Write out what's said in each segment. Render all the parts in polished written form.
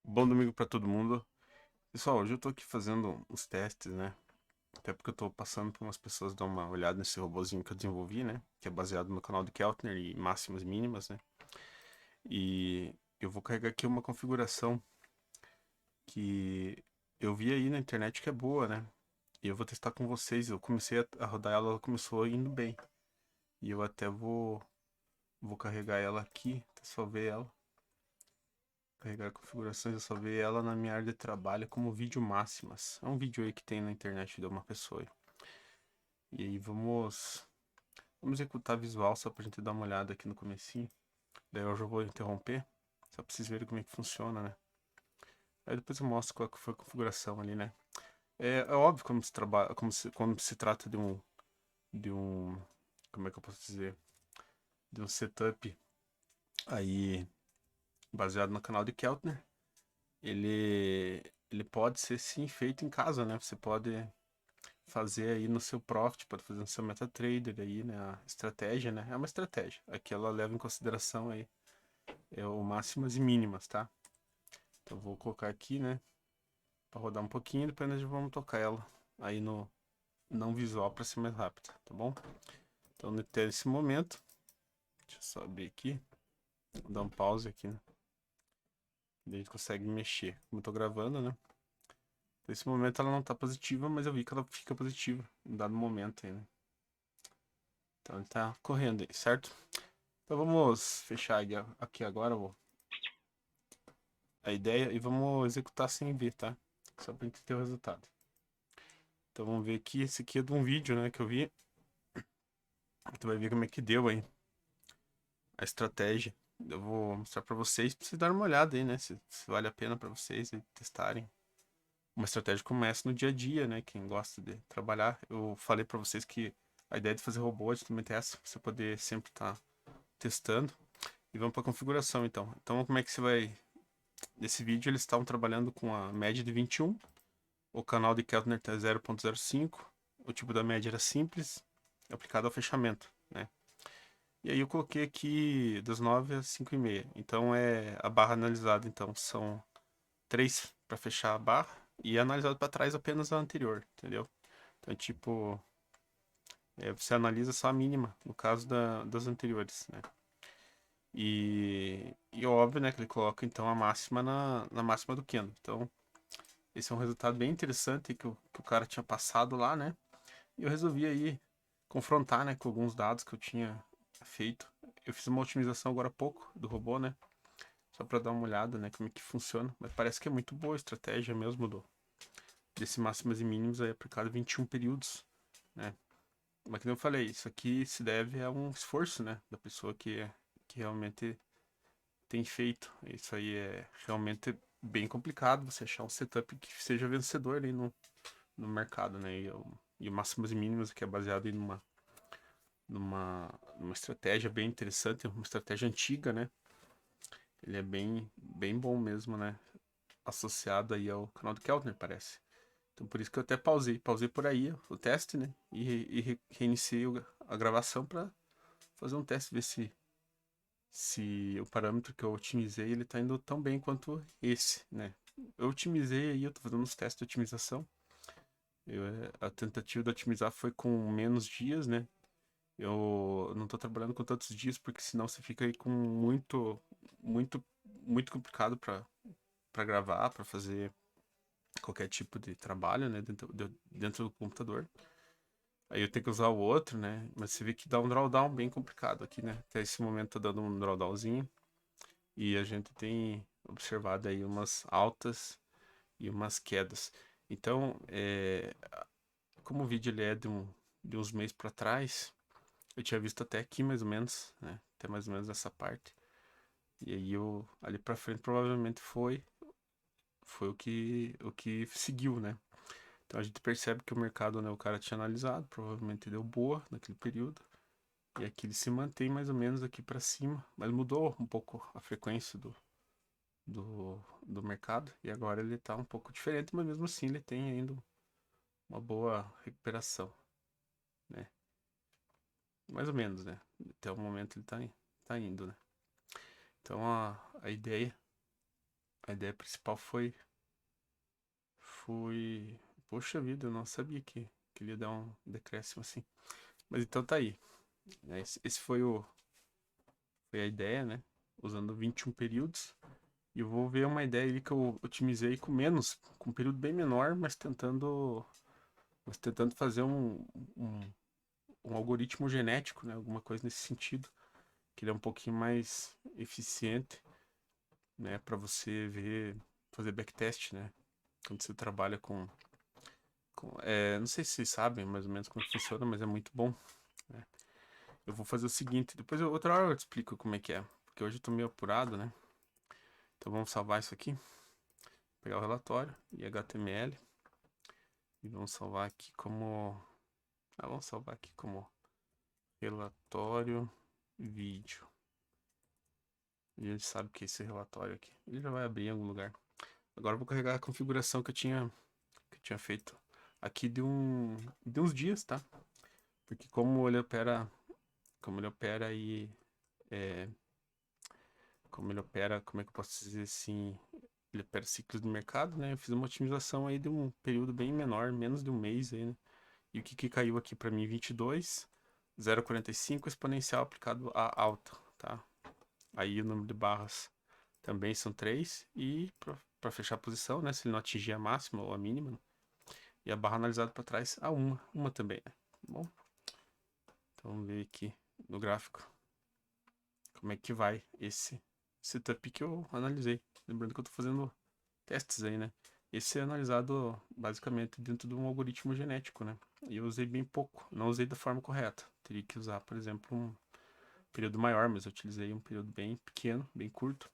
Bom domingo pra todo mundo. Pessoal, hoje eu tô aqui fazendo uns testes, né? Até porque eu tô passando por umas pessoas dar uma olhada nesse robozinho que eu desenvolvi, né? Que é baseado no canal de Keltner e máximas mínimas, né? E eu vou carregar aqui uma configuração que eu vi aí na internet que é boa, né? E eu vou testar com vocês. Eu comecei a rodar ela, ela começou indo bem. E eu até vou carregar ela aqui, só ver ela. Carregar configurações, eu só vi ela na minha área de trabalho como vídeo máximas. É um vídeo aí que tem na internet de uma pessoa aí. E aí vamos executar visual só pra gente dar uma olhada aqui no comecinho. Daí eu já vou interromper, só pra vocês verem como é que funciona, né? Aí depois eu mostro qual que foi a configuração ali, né? É óbvio como se trabalha, quando se trata de um, como é que eu posso dizer? De um setup aí baseado no canal de Keltner. Ele pode ser sim feito em casa, né? Você pode fazer aí no seu profit, pode fazer no seu MetaTrader aí, né? A estratégia, né? É uma estratégia. Aqui ela leva em consideração aí o máximas e mínimas, tá? Então eu vou colocar aqui, né? Para rodar um pouquinho, depois nós vamos tocar ela aí no não visual para ser mais rápido, tá bom? Então até esse momento, deixa eu só abrir aqui, vou dar um pause aqui, né? Daí a gente consegue mexer. Como eu tô gravando, né? Nesse momento ela não tá positiva, mas eu vi que ela fica positiva em dado momento aí, né? Então ele tá correndo aí, certo? Então vamos fechar aqui agora a ideia e vamos executar sem ver, tá? Só pra gente ter o resultado. Então vamos ver aqui, esse aqui é de um vídeo, né, que eu vi. Tu vai ver como é que deu aí a estratégia. Eu vou mostrar pra vocês darem uma olhada aí, né, se vale a pena pra vocês aí, testarem. Uma estratégia que começa no dia a dia, né, quem gosta de trabalhar. Eu falei pra vocês que a ideia de fazer robô é justamente essa, você poder sempre estar testando. E vamos pra configuração, então. Então como é que você vai... Nesse vídeo eles estavam trabalhando com a média de 21. O canal de Keltner tá 0.05. O tipo da média era simples, aplicado ao fechamento, né? E aí eu coloquei aqui das 9 às 5 e meia. Então é a barra analisada. Então são 3 para fechar a barra e analisado para trás apenas a anterior, entendeu? Então tipo, você analisa só a mínima, no caso das anteriores, né? E óbvio, né, que ele coloca então a máxima na máxima do Kendo. Então esse é um resultado bem interessante que o cara tinha passado lá, né? E eu resolvi aí confrontar, né, com alguns dados que eu tinha feito. Eu fiz uma otimização agora há pouco do robô, né? Só para dar uma olhada, né, como é que funciona. Mas parece que é muito boa a estratégia mesmo desse máximos e mínimos aí aplicado em 21 períodos, né? Mas como eu falei, isso aqui se deve a um esforço, né, da pessoa que realmente tem feito. Isso aí é realmente bem complicado você achar um setup que seja vencedor ali no mercado, né? E o máximos e mínimos que é baseado em numa estratégia bem interessante, uma estratégia antiga, né? Ele é bem bom mesmo, né? Associado aí ao canal do Keltner, parece. Então por isso que eu até pausei por aí o teste, né? E reiniciei a gravação para fazer um teste, ver se o parâmetro que eu otimizei ele tá indo tão bem quanto esse, né? Eu otimizei aí, eu tô fazendo uns testes de otimização. A tentativa de otimizar foi com menos dias, né? Eu não tô trabalhando com tantos dias porque senão você fica aí com muito complicado para gravar, para fazer qualquer tipo de trabalho, né, dentro do computador. Aí eu tenho que usar o outro, né, mas você vê que dá um drawdown bem complicado aqui, né. Até esse momento tá dando um drawdownzinho e a gente tem observado aí umas altas e umas quedas. Então, como o vídeo ele é de uns meses para trás, eu tinha visto até aqui mais ou menos, né, até mais ou menos essa parte. E aí eu ali para frente provavelmente foi o que seguiu, né? Então a gente percebe que o mercado, né, o cara tinha analisado, provavelmente deu boa naquele período. E aqui ele se mantém mais ou menos aqui para cima, mas mudou um pouco a frequência do mercado e agora ele tá um pouco diferente, mas mesmo assim ele tem ainda uma boa recuperação, né? Mais ou menos, né? Até o momento ele tá indo, né? Então a ideia A ideia principal foi... Poxa vida, eu não sabia que ele ia dar um decréscimo assim. Mas então tá aí. Esse foi a ideia, né? Usando 21 períodos. E eu vou ver uma ideia ali que eu otimizei com menos, com um período bem menor, mas tentando fazer um, um algoritmo genético, né? Alguma coisa nesse sentido, que ele é um pouquinho mais eficiente, né? Para você ver, fazer backtest, né? Quando você trabalha não sei se vocês sabem mais ou menos como funciona, mas é muito bom, né? Eu vou fazer o seguinte, depois outra hora eu te explico como é que é, porque hoje eu tô meio apurado, né? Então vamos salvar isso aqui, pegar o relatório e HTML e vamos salvar aqui como, vamos salvar aqui como relatório vídeo. E a gente sabe que esse relatório aqui, ele já vai abrir em algum lugar. Agora eu vou carregar a configuração que eu tinha feito aqui de uns dias, tá? Porque como ele opera aí, é, como ele opera, como é que eu posso dizer assim, ele opera ciclos de mercado, né? Eu fiz uma otimização aí de um período bem menor, menos de um mês aí, né? E o que caiu aqui para mim? 22, 0,45 exponencial aplicado a alta, tá? Aí o número de barras também são 3 e para fechar a posição, né? Se ele não atingir a máxima ou a mínima, né? E a barra analisada para trás a uma também, né? Tá bom? Então vamos ver aqui no gráfico como é que vai esse setup que eu analisei. Lembrando que eu estou fazendo testes aí, né? Esse é analisado basicamente dentro de um algoritmo genético, né? E eu usei bem pouco, não usei da forma correta. Teria que usar, por exemplo, um período maior, mas eu utilizei um período bem pequeno, bem curto.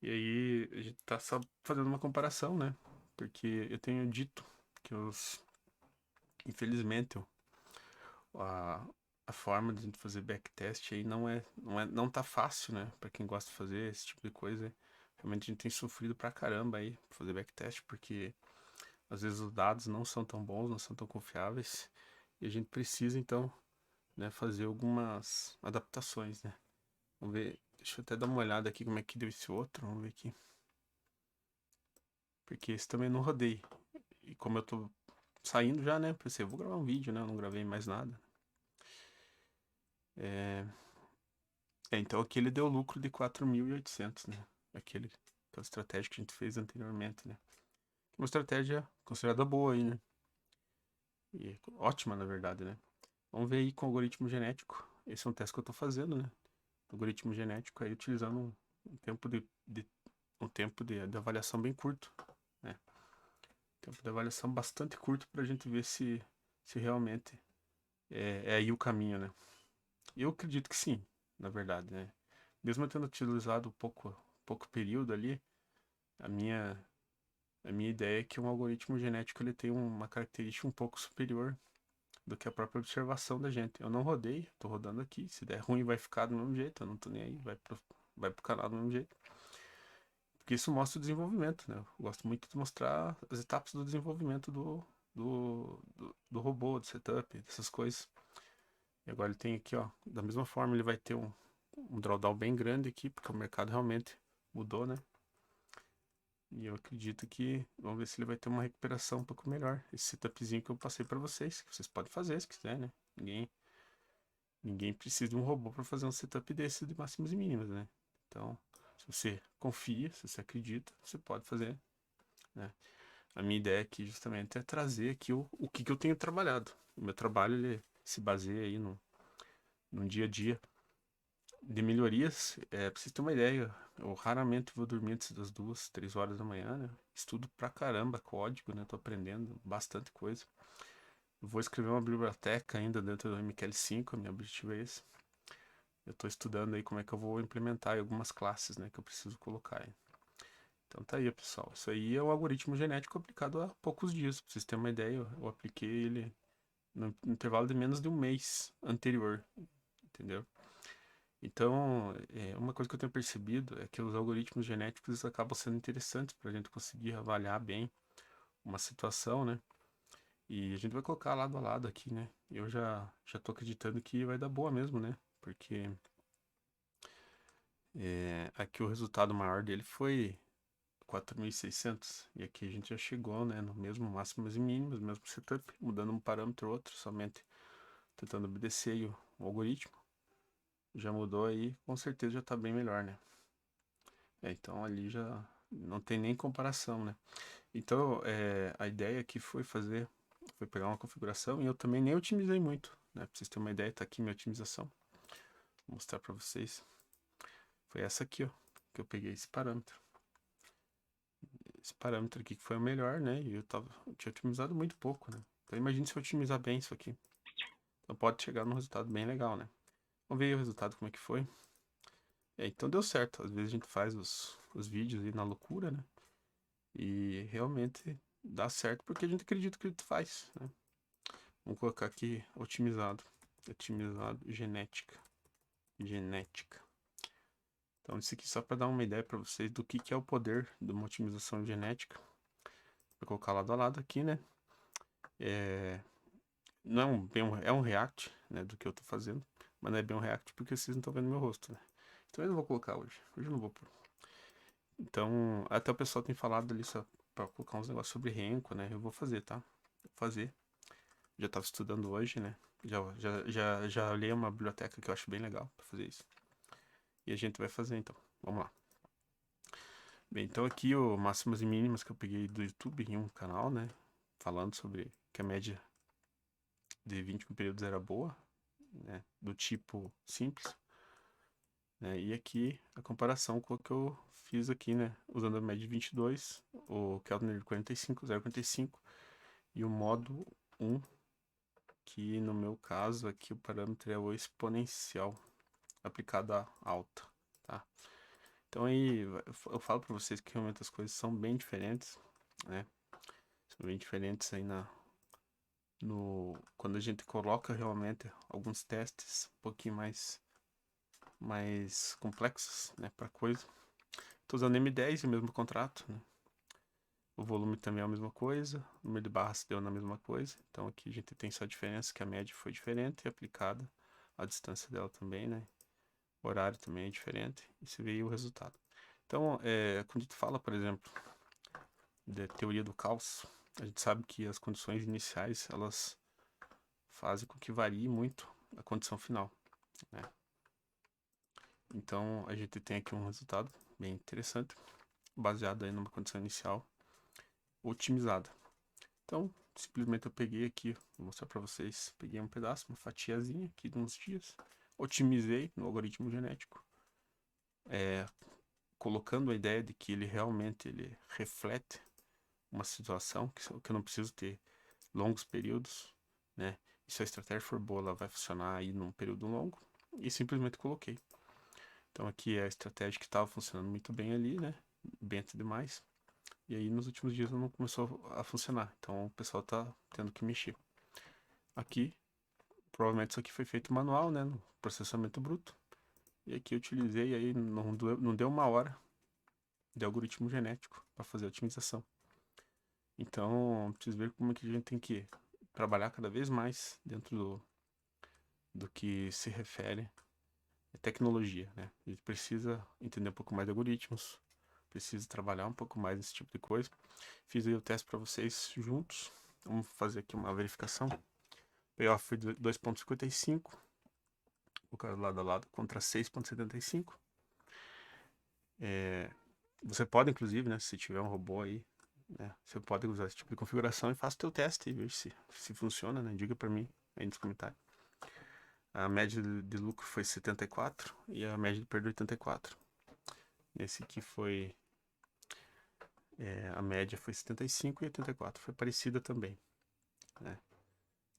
E aí a gente tá só fazendo uma comparação, né? Porque eu tenho dito que infelizmente, a, a forma de a gente fazer backtest aí não tá fácil, né? Pra quem gosta de fazer esse tipo de coisa. Realmente a gente tem sofrido pra caramba aí pra fazer backtest, porque às vezes os dados não são tão bons, não são tão confiáveis. E a gente precisa, então, né, fazer algumas adaptações, né? Vamos ver, deixa eu até dar uma olhada aqui como é que deu esse outro, vamos ver aqui. Porque esse também não rodei. E como eu tô saindo já, né? Pensei, eu vou gravar um vídeo, né? Eu não gravei mais nada. É... então aqui ele deu lucro de 4.800, né? Aquela estratégia que a gente fez anteriormente, né? Uma estratégia considerada boa aí, né? E ótima, na verdade, né? Vamos ver aí com o algoritmo genético. Esse é um teste que eu tô fazendo, né? Algoritmo genético aí utilizando um tempo de avaliação bem curto, né? Tempo de avaliação bastante curto pra gente ver se realmente é aí o caminho, né? Eu acredito que sim, na verdade, né? Mesmo eu tendo utilizado pouco período ali, a minha, a minha ideia é que um algoritmo genético ele tem uma característica um pouco superior do que a própria observação da gente. Eu não rodei, tô rodando aqui. Se der ruim, vai ficar do mesmo jeito. Eu não tô nem aí, vai pro canal do mesmo jeito. Porque isso mostra o desenvolvimento, né? Eu gosto muito de mostrar as etapas do desenvolvimento do robô, do setup, dessas coisas. E agora ele tem aqui, ó, da mesma forma ele vai ter um drawdown bem grande aqui, porque o mercado realmente mudou, né? E eu acredito que, vamos ver se ele vai ter uma recuperação um pouco melhor. Esse setupzinho que eu passei para vocês, que vocês podem fazer se quiser, né? Ninguém precisa de um robô para fazer um setup desse de máximos e mínimos, né? Então, se você confia, se você acredita, você pode fazer, né? A minha ideia aqui justamente é trazer aqui o que eu tenho trabalhado. O meu trabalho ele se baseia aí no dia a dia de melhorias. Pra vocês terem uma ideia, eu raramente vou dormir antes das 2, 3 horas da manhã, né? Estudo pra caramba código, né? Tô aprendendo bastante coisa. Eu vou escrever uma biblioteca ainda dentro do MQL5, meu objetivo é esse. Eu tô estudando aí como é que eu vou implementar algumas classes, né? Que eu preciso colocar aí. Então tá aí, pessoal. Isso aí é o algoritmo genético aplicado há poucos dias. Pra vocês terem uma ideia, eu apliquei ele no intervalo de menos de um mês anterior, entendeu? Então, uma coisa que eu tenho percebido é que os algoritmos genéticos acabam sendo interessantes para a gente conseguir avaliar bem uma situação, né? E a gente vai colocar lado a lado aqui, né? Eu já tô acreditando que vai dar boa mesmo, né? Porque aqui o resultado maior dele 4.600. E aqui a gente já chegou, né, no mesmo máximos e mínimos, mesmo setup, mudando um parâmetro ou outro, somente tentando obedecer aí o algoritmo. Já mudou aí, com certeza já tá bem melhor, né? Então ali já não tem nem comparação, né? Então a ideia aqui foi pegar uma configuração e eu também nem otimizei muito, né? Pra vocês terem uma ideia, tá aqui minha otimização. Vou mostrar pra vocês. Foi essa aqui, ó, que eu peguei esse parâmetro. Esse parâmetro aqui que foi o melhor, né? E eu tinha otimizado muito pouco, né? Então imagine se eu otimizar bem isso aqui. Então pode chegar num resultado bem legal, né? Vamos ver aí o resultado, como é que foi. Então deu certo. Às vezes a gente faz os vídeos aí na loucura, né? E realmente dá certo porque a gente acredita que a gente faz, né? Vamos colocar aqui otimizado. Otimizado genética. Genética. Então isso aqui só para dar uma ideia para vocês do que é o poder de uma otimização genética. Vou colocar lado a lado aqui, né? Não é é um react, né, do que eu tô fazendo, mas não é bem um react porque vocês não estão vendo meu rosto, né? Então eu não vou colocar hoje. Hoje eu não vou pôr. Então, até o pessoal tem falado ali só pra colocar uns negócios sobre renco, né? Eu vou fazer, tá? Vou fazer. Já tava estudando hoje, né? Já olhei uma biblioteca que eu acho bem legal pra fazer isso. E a gente vai fazer então. Vamos lá. Bem, então aqui o máximas e mínimas que eu peguei do YouTube em um canal, né? Falando sobre que a média de 21 períodos era boa, né? Do tipo simples. Né? E aqui a comparação com o que eu fiz aqui, né? Usando a média de 22, o Keltner de 45, 0,45 e o modo 1, que no meu caso aqui o parâmetro é o exponencial aplicado a alta, tá? Então aí eu falo para vocês que realmente as coisas são bem diferentes, né? São bem diferentes aí quando a gente coloca realmente alguns testes um pouquinho mais complexos, né, para coisa. Tô usando M10 e o mesmo contrato, né? O volume também é a mesma coisa, o número de barras deu na mesma coisa. Então aqui a gente tem só a diferença que a média foi diferente e aplicada a distância dela também, né? O horário também é diferente e se veio o resultado. Então, quando a gente fala, por exemplo, da teoria do caos, a gente sabe que as condições iniciais, elas fazem com que varie muito a condição final, né? Então, a gente tem aqui um resultado bem interessante, baseado aí numa condição inicial otimizada. Então, simplesmente eu peguei aqui, vou mostrar para vocês, peguei um pedaço, uma fatiazinha aqui de uns dias, otimizei no algoritmo genético, colocando a ideia de que ele realmente reflete uma situação que eu não preciso ter longos períodos, né? E se a estratégia for boa, ela vai funcionar aí num período longo, e simplesmente coloquei. Então aqui é a estratégia que estava funcionando muito bem ali, né? Bem até demais. E aí nos últimos dias não começou a funcionar. Então o pessoal tá tendo que mexer. Aqui, provavelmente isso aqui foi feito manual, né? No processamento bruto. E aqui eu utilizei aí, não deu uma hora de algoritmo genético para fazer a otimização. Então, preciso ver como é que a gente tem que trabalhar cada vez mais dentro do que se refere à tecnologia, né? A gente precisa entender um pouco mais de algoritmos, precisa trabalhar um pouco mais nesse tipo de coisa. Fiz aí o teste para vocês juntos. Vamos fazer aqui uma verificação. Payoff foi 2,55. O cara lado a lado contra 6,75. Você pode, inclusive, né? Se tiver um robô aí, né? Você pode usar esse tipo de configuração e faça o teu teste e veja se funciona, né? Diga para mim aí nos comentários. A média de lucro foi 74 e a média de perda 84. Nesse aqui foi a média foi 75 e 84. Foi parecida também, né?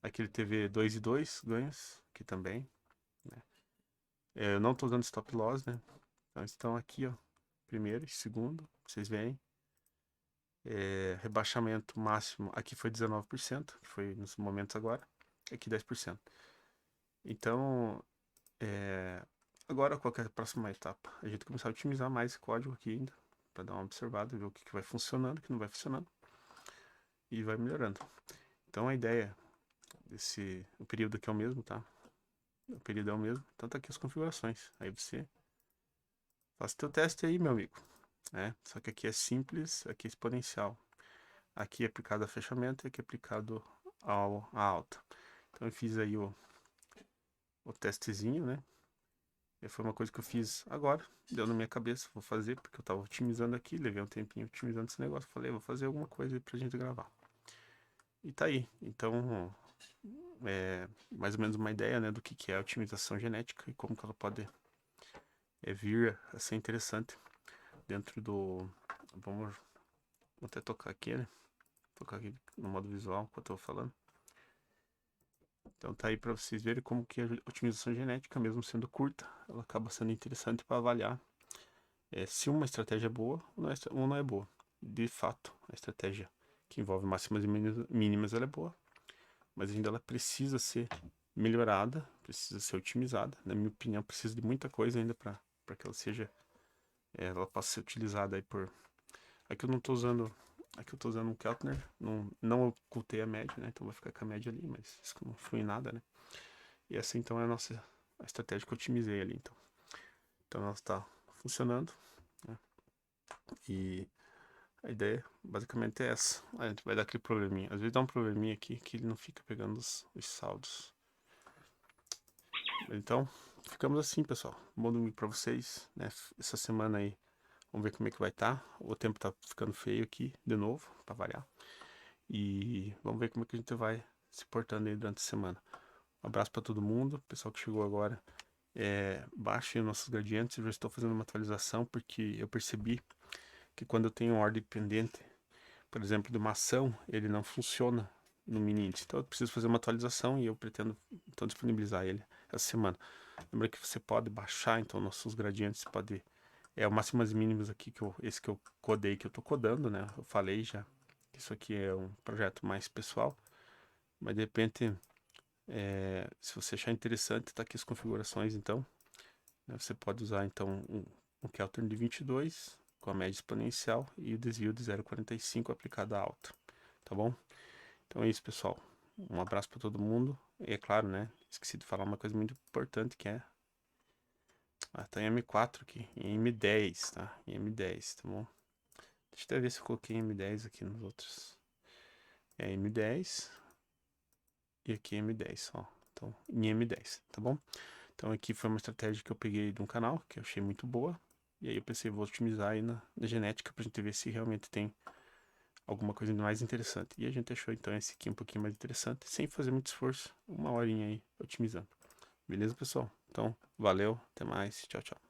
Aqui ele teve 2 e 2 ganhos, aqui também, né? Eu não estou usando stop loss, né? Então estão aqui, ó, primeiro e segundo, vocês veem. Rebaixamento máximo, aqui foi 19%, que foi nos momentos agora, aqui 10%. Então, agora qual que é a próxima etapa? A gente começar a otimizar mais esse código aqui ainda, para dar uma observada, ver o que vai funcionando, o que não vai funcionando, e vai melhorando. Então a ideia o período aqui é o mesmo, tá? O período é o mesmo, então tá aqui as configurações. Aí você faz o teu teste aí, meu amigo. né? Só que aqui é simples, aqui é exponencial. Aqui é aplicado a fechamento e aqui é aplicado a alta. Então eu fiz aí o testezinho, né? E foi uma coisa que eu fiz agora, deu na minha cabeça, vou fazer, porque eu tava otimizando aqui, levei um tempinho otimizando esse negócio, falei, vou fazer alguma coisa aí pra gente gravar. E tá aí. Então, é mais ou menos uma ideia, né, do que é a otimização genética e como que ela pode vir a ser interessante dentro do... Vamos até tocar aqui, né? Tocar aqui no modo visual enquanto eu tô falando. Então tá aí para vocês verem como que a otimização genética, mesmo sendo curta, ela acaba sendo interessante para avaliar se uma estratégia é boa ou não é boa. De fato, a estratégia que envolve máximas e mínimas ela é boa, mas ainda ela precisa ser melhorada, precisa ser otimizada. Na minha opinião, precisa de muita coisa ainda para que ela seja, ela possa ser utilizada aí por... Aqui eu não estou usando, aqui eu tô usando um Keltner, não ocultei a média, né? Então vai ficar com a média ali, mas isso não foi em nada, né? E essa então é a estratégia que eu otimizei ali, então ela está funcionando, né? E a ideia basicamente é essa. A gente vai dar aquele probleminha. Às vezes dá um probleminha aqui que ele não fica pegando os saldos. Então, ficamos assim, pessoal. Bom domingo pra vocês, né? Essa semana aí, vamos ver como é que vai estar. O tempo tá ficando feio aqui, de novo, pra variar. E vamos ver como é que a gente vai se portando aí durante a semana. Um abraço pra todo mundo, pessoal que chegou agora. Baixem nossos gradientes, eu já estou fazendo uma atualização porque eu percebi que quando eu tenho ordem pendente, por exemplo, de uma ação, ele não funciona no mini índice. Então eu preciso fazer uma atualização e eu pretendo então disponibilizar ele essa semana. Lembra que você pode baixar então nossos gradientes, você pode o máximas e mínimas aqui esse que eu codei, que eu tô codando, né? Eu falei já que isso aqui é um projeto mais pessoal, mas de repente se você achar interessante, tá aqui as configurações então, né? Você pode usar então um Keltner de 22 com a média exponencial e o desvio de 0,45 aplicado à alta, tá bom? Então é isso, pessoal. Um abraço para todo mundo. E é claro, né? Esqueci de falar uma coisa muito importante que é. Tá em M4 aqui, em M10, tá? Em M10, tá bom? Deixa eu até ver se eu coloquei M10 aqui nos outros. É M10 e aqui M10, ó. Então, em M10, tá bom? Então aqui foi uma estratégia que eu peguei de um canal que eu achei muito boa. E aí eu pensei, vou otimizar aí na genética pra gente ver se realmente tem alguma coisa mais interessante. E a gente achou então esse aqui um pouquinho mais interessante, sem fazer muito esforço, uma horinha aí otimizando. Beleza, pessoal? Então, valeu, até mais, tchau, tchau.